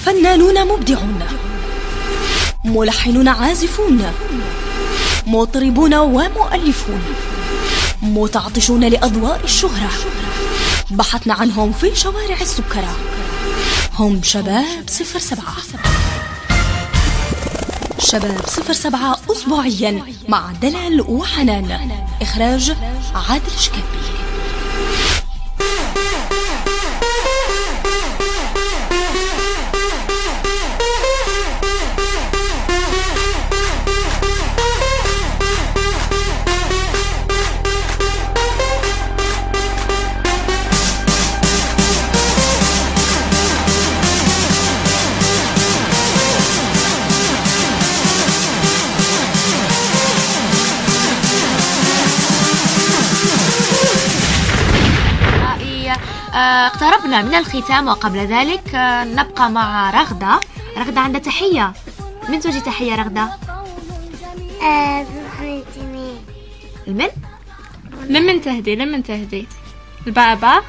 فنانون مبدعون، ملحنون عازفون، مطربون ومؤلفون، متعطشون لأضواء الشهرة، بحثنا عنهم في شوارع السكرة. هم شباب 07. شباب 07 أسبوعيا مع دلال وحنان. إخراج عادل شكابي. اقتربنا من الختام، وقبل ذلك نبقى مع رغدة. رغدة عندها تحية. من توجه تحية رغدة؟ لمن؟ لمن تهدي البابا.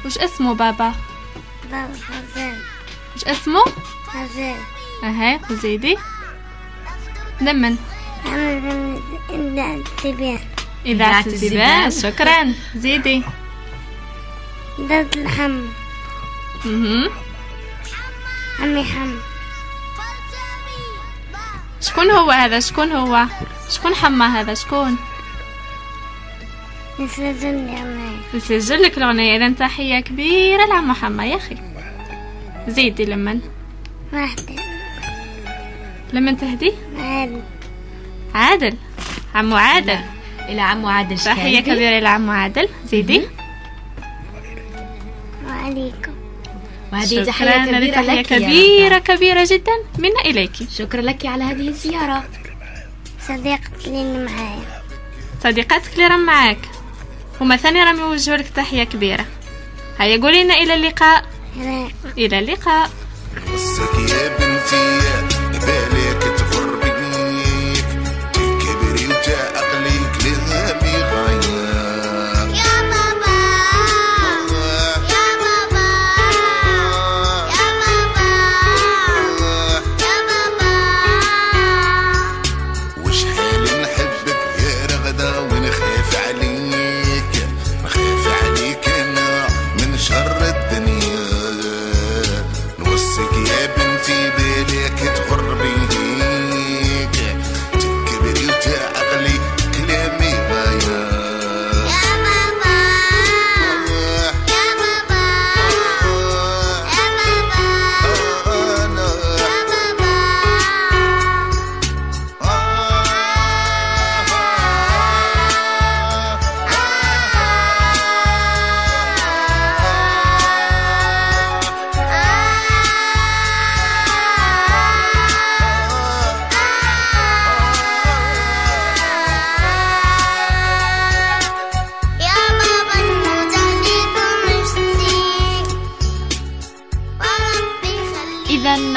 وش اسمه بابا؟ غزال. وش اسمه؟ غزال. اهي وزيدي. لمن؟ إذاعة الزبان. شكرا. زيدي. ضد الحم. عمي حم. شكون هو هذا؟ شكون حما هذا؟ شكون يسجل لك الأغنية؟ إذا تحية كبيرة لعم حما يا أخي. زيدي. لمن؟ واحدة. لمن تهدي؟ عادل. عمو عادل. إلى عمو عادل تحية كبيرة إلى عمو عادل. زيدي. وعليكم. وهذه تحية كبيرة كبيرة جدا منا إليك. شكرا لك على هذه الزيارة. صديقتي اللي معايا. صديقتك اللي راه معاك هما ثاني راهم يوجهوا لك تحية كبيرة. هيا قولي لنا إلى اللقاء. إلى اللقاء. يا بنتي بالك تغر بيك تكبري وتعقلي كلامي غاية.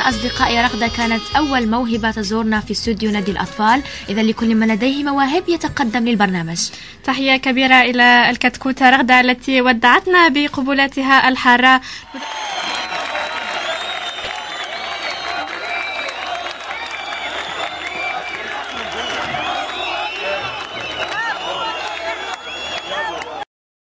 أصدقائي، رغدة كانت أول موهبة تزورنا في استوديو نادي الأطفال. إذا لكل من لديه مواهب يتقدم للبرنامج. تحية كبيرة إلى الكتكوتة رغدة التي ودعتنا بقبلاتها الحارة.